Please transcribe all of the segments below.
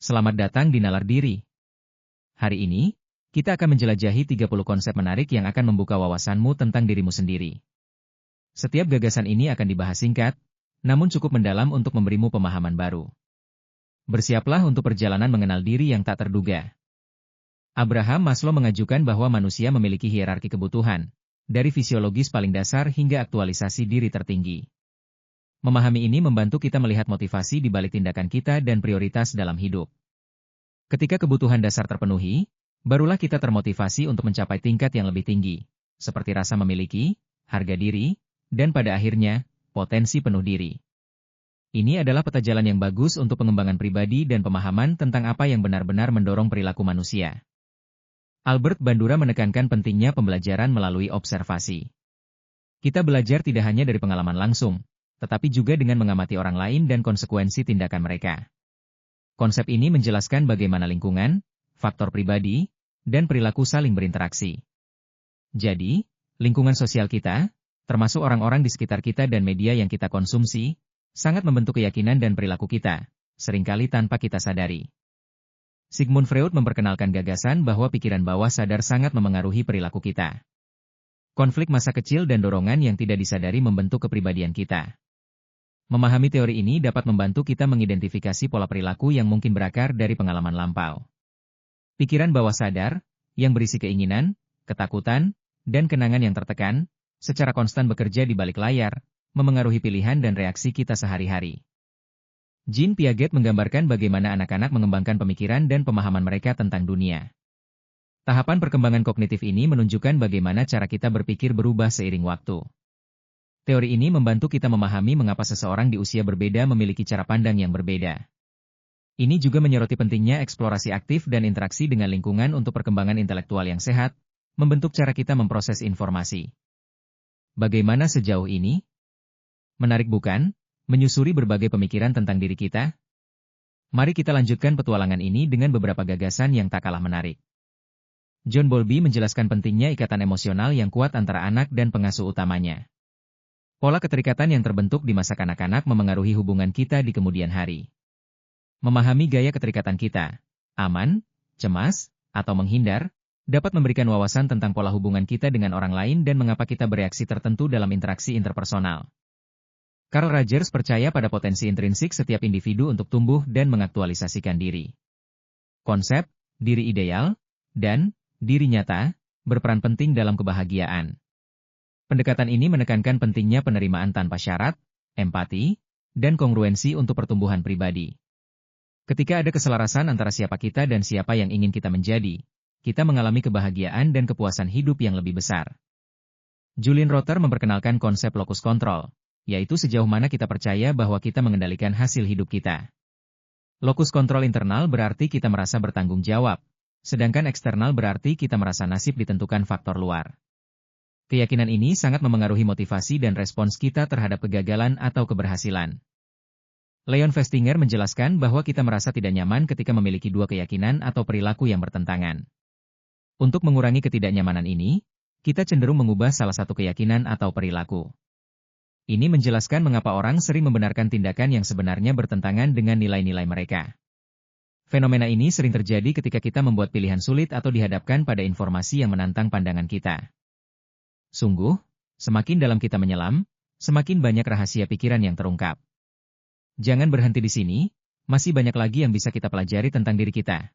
Selamat datang di Nalar Diri. Hari ini, kita akan menjelajahi 30 konsep menarik yang akan membuka wawasanmu tentang dirimu sendiri. Setiap gagasan ini akan dibahas singkat, namun cukup mendalam untuk memberimu pemahaman baru. Bersiaplah untuk perjalanan mengenal diri yang tak terduga. Abraham Maslow mengajukan bahwa manusia memiliki hierarki kebutuhan, dari fisiologis paling dasar hingga aktualisasi diri tertinggi. Memahami ini membantu kita melihat motivasi di balik tindakan kita dan prioritas dalam hidup. Ketika kebutuhan dasar terpenuhi, barulah kita termotivasi untuk mencapai tingkat yang lebih tinggi, seperti rasa memiliki, harga diri, dan pada akhirnya, potensi penuh diri. Ini adalah peta jalan yang bagus untuk pengembangan pribadi dan pemahaman tentang apa yang benar-benar mendorong perilaku manusia. Albert Bandura menekankan pentingnya pembelajaran melalui observasi. Kita belajar tidak hanya dari pengalaman langsung, tetapi juga dengan mengamati orang lain dan konsekuensi tindakan mereka. Konsep ini menjelaskan bagaimana lingkungan, faktor pribadi, dan perilaku saling berinteraksi. Jadi, lingkungan sosial kita, termasuk orang-orang di sekitar kita dan media yang kita konsumsi, sangat membentuk keyakinan dan perilaku kita, seringkali tanpa kita sadari. Sigmund Freud memperkenalkan gagasan bahwa pikiran bawah sadar sangat memengaruhi perilaku kita. Konflik masa kecil dan dorongan yang tidak disadari membentuk kepribadian kita. Memahami teori ini dapat membantu kita mengidentifikasi pola perilaku yang mungkin berakar dari pengalaman lampau. Pikiran bawah sadar, yang berisi keinginan, ketakutan, dan kenangan yang tertekan, secara konstan bekerja di balik layar, memengaruhi pilihan dan reaksi kita sehari-hari. Jean Piaget menggambarkan bagaimana anak-anak mengembangkan pemikiran dan pemahaman mereka tentang dunia. Tahapan perkembangan kognitif ini menunjukkan bagaimana cara kita berpikir berubah seiring waktu. Teori ini membantu kita memahami mengapa seseorang di usia berbeda memiliki cara pandang yang berbeda. Ini juga menyoroti pentingnya eksplorasi aktif dan interaksi dengan lingkungan untuk perkembangan intelektual yang sehat, membentuk cara kita memproses informasi. Bagaimana sejauh ini? Menarik bukan? Menyusuri berbagai pemikiran tentang diri kita? Mari kita lanjutkan petualangan ini dengan beberapa gagasan yang tak kalah menarik. John Bowlby menjelaskan pentingnya ikatan emosional yang kuat antara anak dan pengasuh utamanya. Pola keterikatan yang terbentuk di masa kanak-kanak memengaruhi hubungan kita di kemudian hari. Memahami gaya keterikatan kita, aman, cemas, atau menghindar, dapat memberikan wawasan tentang pola hubungan kita dengan orang lain dan mengapa kita bereaksi tertentu dalam interaksi interpersonal. Carl Rogers percaya pada potensi intrinsik setiap individu untuk tumbuh dan mengaktualisasikan diri. Konsep, diri ideal, dan diri nyata, berperan penting dalam kebahagiaan. Pendekatan ini menekankan pentingnya penerimaan tanpa syarat, empati, dan kongruensi untuk pertumbuhan pribadi. Ketika ada keselarasan antara siapa kita dan siapa yang ingin kita menjadi, kita mengalami kebahagiaan dan kepuasan hidup yang lebih besar. Julian Rotter memperkenalkan konsep locus control, yaitu sejauh mana kita percaya bahwa kita mengendalikan hasil hidup kita. Locus control internal berarti kita merasa bertanggung jawab, sedangkan eksternal berarti kita merasa nasib ditentukan faktor luar. Keyakinan ini sangat memengaruhi motivasi dan respons kita terhadap kegagalan atau keberhasilan. Leon Festinger menjelaskan bahwa kita merasa tidak nyaman ketika memiliki dua keyakinan atau perilaku yang bertentangan. Untuk mengurangi ketidaknyamanan ini, kita cenderung mengubah salah satu keyakinan atau perilaku. Ini menjelaskan mengapa orang sering membenarkan tindakan yang sebenarnya bertentangan dengan nilai-nilai mereka. Fenomena ini sering terjadi ketika kita membuat pilihan sulit atau dihadapkan pada informasi yang menantang pandangan kita. Sungguh, semakin dalam kita menyelam, semakin banyak rahasia pikiran yang terungkap. Jangan berhenti di sini, masih banyak lagi yang bisa kita pelajari tentang diri kita.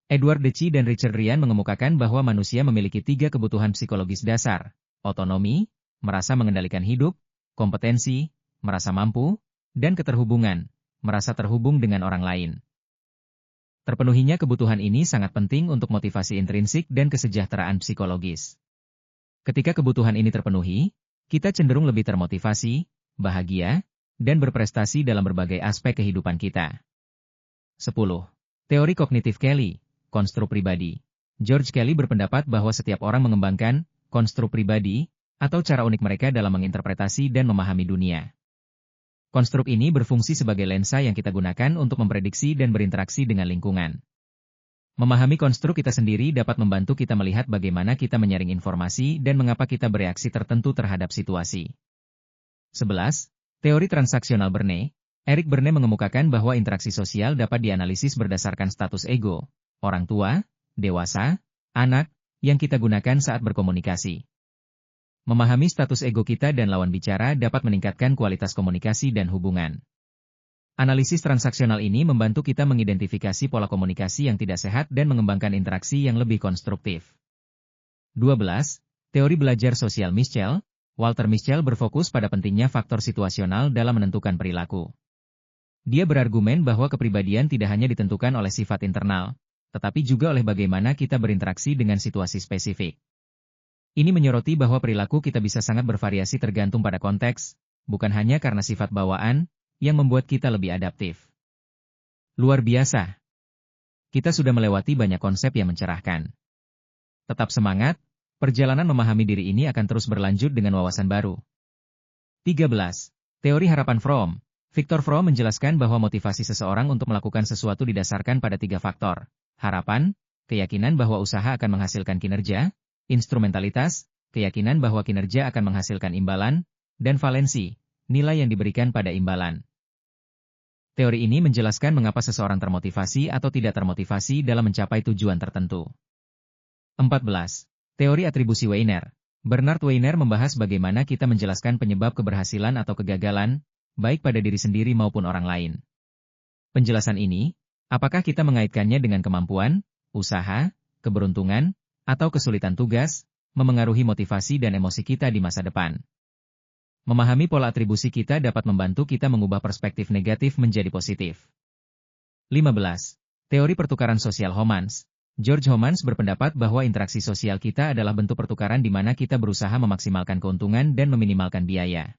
Edward Deci dan Richard Ryan mengemukakan bahwa manusia memiliki 3 kebutuhan psikologis dasar: otonomi, merasa mengendalikan hidup, kompetensi, merasa mampu, dan keterhubungan, merasa terhubung dengan orang lain. Terpenuhinya kebutuhan ini sangat penting untuk motivasi intrinsik dan kesejahteraan psikologis. Ketika kebutuhan ini terpenuhi, kita cenderung lebih termotivasi, bahagia, dan berprestasi dalam berbagai aspek kehidupan kita. 10. Teori kognitif Kelly, konstruk pribadi. George Kelly berpendapat bahwa setiap orang mengembangkan konstruk pribadi, atau cara unik mereka dalam menginterpretasi dan memahami dunia. Konstruk ini berfungsi sebagai lensa yang kita gunakan untuk memprediksi dan berinteraksi dengan lingkungan. Memahami konstruk kita sendiri dapat membantu kita melihat bagaimana kita menyaring informasi dan mengapa kita bereaksi tertentu terhadap situasi. 11. Teori transaksional Berne, Eric Berne mengemukakan bahwa interaksi sosial dapat dianalisis berdasarkan status ego, orang tua, dewasa, anak, yang kita gunakan saat berkomunikasi. Memahami status ego kita dan lawan bicara dapat meningkatkan kualitas komunikasi dan hubungan. Analisis transaksional ini membantu kita mengidentifikasi pola komunikasi yang tidak sehat dan mengembangkan interaksi yang lebih konstruktif. 12. Teori belajar sosial Mischel. Walter Mischel berfokus pada pentingnya faktor situasional dalam menentukan perilaku. Dia berargumen bahwa kepribadian tidak hanya ditentukan oleh sifat internal, tetapi juga oleh bagaimana kita berinteraksi dengan situasi spesifik. Ini menyoroti bahwa perilaku kita bisa sangat bervariasi tergantung pada konteks, bukan hanya karena sifat bawaan, yang membuat kita lebih adaptif. Luar biasa. Kita sudah melewati banyak konsep yang mencerahkan. Tetap semangat, perjalanan memahami diri ini akan terus berlanjut dengan wawasan baru. 13. Teori harapan Fromm. Viktor Fromm menjelaskan bahwa motivasi seseorang untuk melakukan sesuatu didasarkan pada 3 faktor. Harapan, keyakinan bahwa usaha akan menghasilkan kinerja, instrumentalitas, keyakinan bahwa kinerja akan menghasilkan imbalan, dan valensi, nilai yang diberikan pada imbalan. Teori ini menjelaskan mengapa seseorang termotivasi atau tidak termotivasi dalam mencapai tujuan tertentu. 14. Teori atribusi Weiner. Bernard Weiner membahas bagaimana kita menjelaskan penyebab keberhasilan atau kegagalan, baik pada diri sendiri maupun orang lain. Penjelasan ini, apakah kita mengaitkannya dengan kemampuan, usaha, keberuntungan, atau kesulitan tugas, memengaruhi motivasi dan emosi kita di masa depan. Memahami pola atribusi kita dapat membantu kita mengubah perspektif negatif menjadi positif. 15. Teori pertukaran sosial Homans. George Homans berpendapat bahwa interaksi sosial kita adalah bentuk pertukaran di mana kita berusaha memaksimalkan keuntungan dan meminimalkan biaya.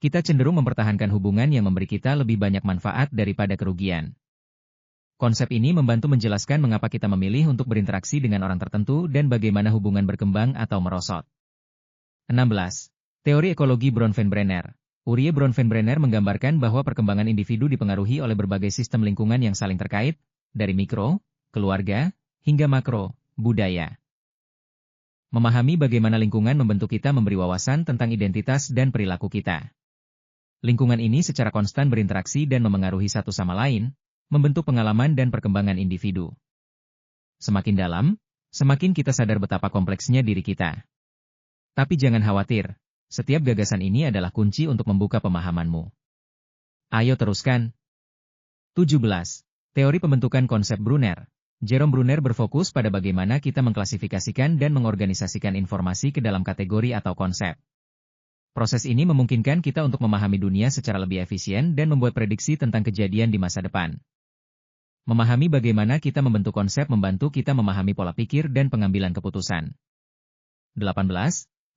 Kita cenderung mempertahankan hubungan yang memberi kita lebih banyak manfaat daripada kerugian. Konsep ini membantu menjelaskan mengapa kita memilih untuk berinteraksi dengan orang tertentu dan bagaimana hubungan berkembang atau merosot. 16. Teori ekologi Bronfenbrenner. Uriah Bronfenbrenner menggambarkan bahwa perkembangan individu dipengaruhi oleh berbagai sistem lingkungan yang saling terkait, dari mikro, keluarga, hingga makro, budaya. Memahami bagaimana lingkungan membentuk kita memberi wawasan tentang identitas dan perilaku kita. Lingkungan ini secara konstan berinteraksi dan memengaruhi satu sama lain, membentuk pengalaman dan perkembangan individu. Semakin dalam, semakin kita sadar betapa kompleksnya diri kita. Tapi jangan khawatir, setiap gagasan ini adalah kunci untuk membuka pemahamanmu. Ayo teruskan. 17. Teori pembentukan konsep Brunner. Jerome Brunner berfokus pada bagaimana kita mengklasifikasikan dan mengorganisasikan informasi ke dalam kategori atau konsep. Proses ini memungkinkan kita untuk memahami dunia secara lebih efisien dan membuat prediksi tentang kejadian di masa depan. Memahami bagaimana kita membentuk konsep membantu kita memahami pola pikir dan pengambilan keputusan. 18.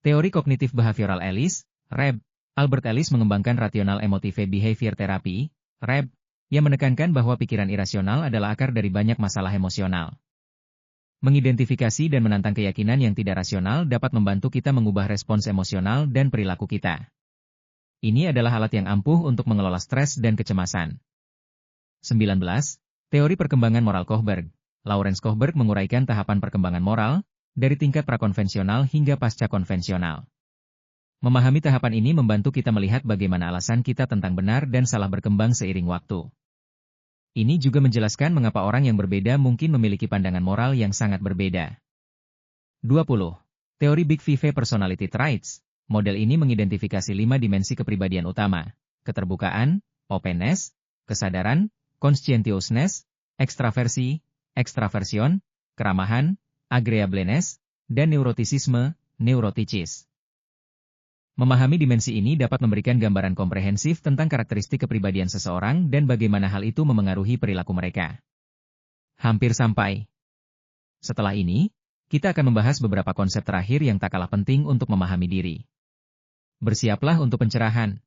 Teori kognitif behavioral Ellis, REB. Albert Ellis mengembangkan rational emotive behavior therapy, REB, yang menekankan bahwa pikiran irasional adalah akar dari banyak masalah emosional. Mengidentifikasi dan menantang keyakinan yang tidak rasional dapat membantu kita mengubah respons emosional dan perilaku kita. Ini adalah alat yang ampuh untuk mengelola stres dan kecemasan. 19. Teori perkembangan moral Kohlberg. Lawrence Kohlberg menguraikan tahapan perkembangan moral, dari tingkat prakonvensional hingga pasca konvensional. Memahami tahapan ini membantu kita melihat bagaimana alasan kita tentang benar dan salah berkembang seiring waktu. Ini juga menjelaskan mengapa orang yang berbeda mungkin memiliki pandangan moral yang sangat berbeda. 20. Teori Big Five Personality Traits. Model ini mengidentifikasi 5 dimensi kepribadian utama: keterbukaan, openness, kesadaran, conscientiousness, ekstraversi, ekstraversion, keramahan, agreeableness, dan neuroticisme, neuroticis. Memahami dimensi ini dapat memberikan gambaran komprehensif tentang karakteristik kepribadian seseorang dan bagaimana hal itu memengaruhi perilaku mereka. Hampir sampai. Setelah ini, kita akan membahas beberapa konsep terakhir yang tak kalah penting untuk memahami diri. Bersiaplah untuk pencerahan.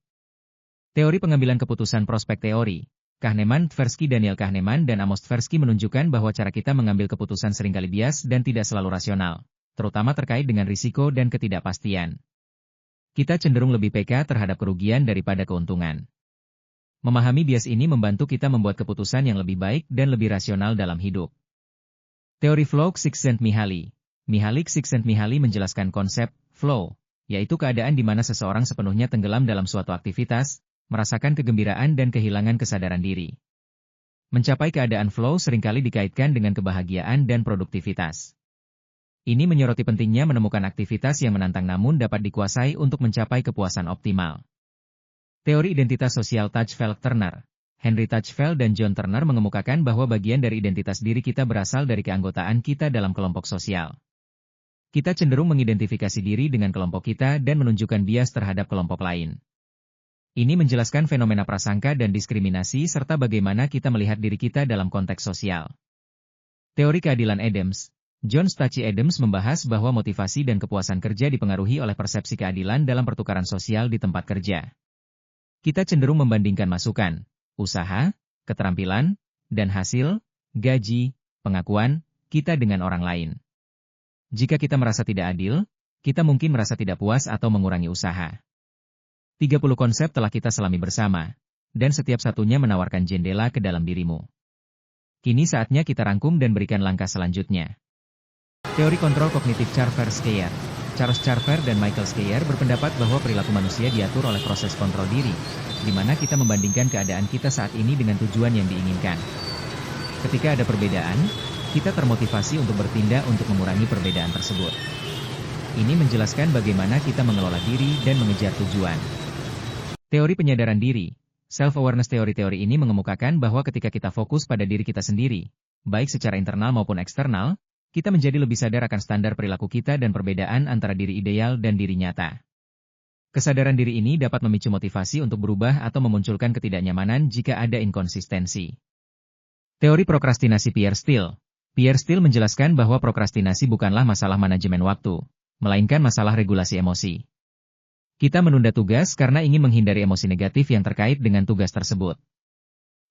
Teori pengambilan keputusan prospek teori. Kahneman, Tversky, Daniel Kahneman, dan Amos Tversky menunjukkan bahwa cara kita mengambil keputusan seringkali bias dan tidak selalu rasional, terutama terkait dengan risiko dan ketidakpastian. Kita cenderung lebih peka terhadap kerugian daripada keuntungan. Memahami bias ini membantu kita membuat keputusan yang lebih baik dan lebih rasional dalam hidup. Teori flow Csikszentmihalyi. Mihaly Csikszentmihalyi menjelaskan konsep flow, yaitu keadaan di mana seseorang sepenuhnya tenggelam dalam suatu aktivitas, merasakan kegembiraan dan kehilangan kesadaran diri. Mencapai keadaan flow seringkali dikaitkan dengan kebahagiaan dan produktivitas. Ini menyoroti pentingnya menemukan aktivitas yang menantang namun dapat dikuasai untuk mencapai kepuasan optimal. Teori identitas sosial Tachfeld-Turner, Henry Tachfeld dan John Turner mengemukakan bahwa bagian dari identitas diri kita berasal dari keanggotaan kita dalam kelompok sosial. Kita cenderung mengidentifikasi diri dengan kelompok kita dan menunjukkan bias terhadap kelompok lain. Ini menjelaskan fenomena prasangka dan diskriminasi serta bagaimana kita melihat diri kita dalam konteks sosial. Teori keadilan Adams, John Stacy Adams membahas bahwa motivasi dan kepuasan kerja dipengaruhi oleh persepsi keadilan dalam pertukaran sosial di tempat kerja. Kita cenderung membandingkan masukan, usaha, keterampilan, dan hasil, gaji, pengakuan, kita dengan orang lain. Jika kita merasa tidak adil, kita mungkin merasa tidak puas atau mengurangi usaha. 30 konsep telah kita selami bersama, dan setiap satunya menawarkan jendela ke dalam dirimu. Kini saatnya kita rangkum dan berikan langkah selanjutnya. Teori kontrol kognitif Charver-Skeyer. Charles Charver dan Michael Skeyer berpendapat bahwa perilaku manusia diatur oleh proses kontrol diri, di mana kita membandingkan keadaan kita saat ini dengan tujuan yang diinginkan. Ketika ada perbedaan, kita termotivasi untuk bertindak untuk mengurangi perbedaan tersebut. Ini menjelaskan bagaimana kita mengelola diri dan mengejar tujuan. Teori penyadaran diri, self-awareness. Teori-teori ini mengemukakan bahwa ketika kita fokus pada diri kita sendiri, baik secara internal maupun eksternal, kita menjadi lebih sadar akan standar perilaku kita dan perbedaan antara diri ideal dan diri nyata. Kesadaran diri ini dapat memicu motivasi untuk berubah atau memunculkan ketidaknyamanan jika ada inkonsistensi. Teori prokrastinasi Pierre Steele. Pierre Steele menjelaskan bahwa prokrastinasi bukanlah masalah manajemen waktu, melainkan masalah regulasi emosi. Kita menunda tugas karena ingin menghindari emosi negatif yang terkait dengan tugas tersebut.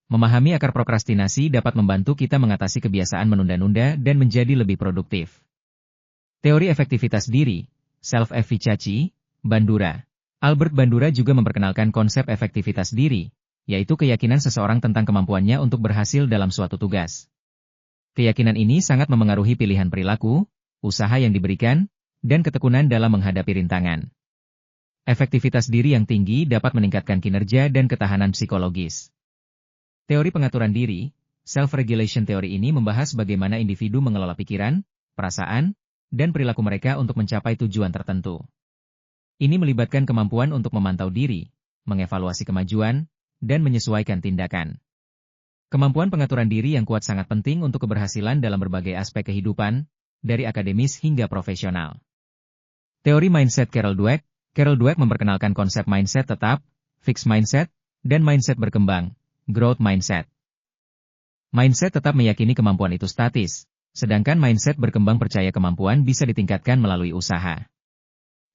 Memahami akar prokrastinasi dapat membantu kita mengatasi kebiasaan menunda-nunda dan menjadi lebih produktif. Teori efektivitas diri, self-efficacy, Bandura. Albert Bandura juga memperkenalkan konsep efektivitas diri, yaitu keyakinan seseorang tentang kemampuannya untuk berhasil dalam suatu tugas. Keyakinan ini sangat memengaruhi pilihan perilaku, usaha yang diberikan, dan ketekunan dalam menghadapi rintangan. Efektivitas diri yang tinggi dapat meningkatkan kinerja dan ketahanan psikologis. Teori pengaturan diri, self-regulation. Teori ini membahas bagaimana individu mengelola pikiran, perasaan, dan perilaku mereka untuk mencapai tujuan tertentu. Ini melibatkan kemampuan untuk memantau diri, mengevaluasi kemajuan, dan menyesuaikan tindakan. Kemampuan pengaturan diri yang kuat sangat penting untuk keberhasilan dalam berbagai aspek kehidupan, dari akademis hingga profesional. Teori mindset Carol Dweck. Carol Dweck memperkenalkan konsep mindset tetap, fixed mindset, dan mindset berkembang, growth mindset. Mindset tetap meyakini kemampuan itu statis, sedangkan mindset berkembang percaya kemampuan bisa ditingkatkan melalui usaha.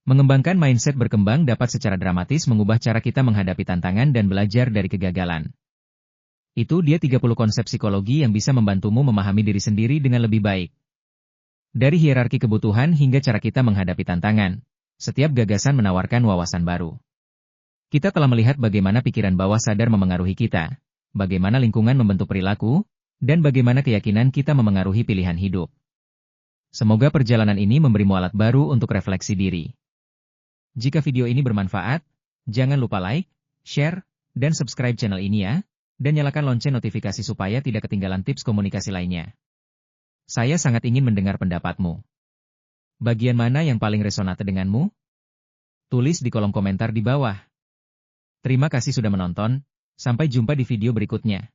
Mengembangkan mindset berkembang dapat secara dramatis mengubah cara kita menghadapi tantangan dan belajar dari kegagalan. Itu dia 30 konsep psikologi yang bisa membantumu memahami diri sendiri dengan lebih baik. Dari hierarki kebutuhan hingga cara kita menghadapi tantangan, setiap gagasan menawarkan wawasan baru. Kita telah melihat bagaimana pikiran bawah sadar memengaruhi kita, bagaimana lingkungan membentuk perilaku, dan bagaimana keyakinan kita memengaruhi pilihan hidup. Semoga perjalanan ini memberimu alat baru untuk refleksi diri. Jika video ini bermanfaat, jangan lupa like, share, dan subscribe channel ini ya, dan nyalakan lonceng notifikasi supaya tidak ketinggalan tips komunikasi lainnya. Saya sangat ingin mendengar pendapatmu. Bagian mana yang paling resonate denganmu? Tulis di kolom komentar di bawah. Terima kasih sudah menonton, sampai jumpa di video berikutnya.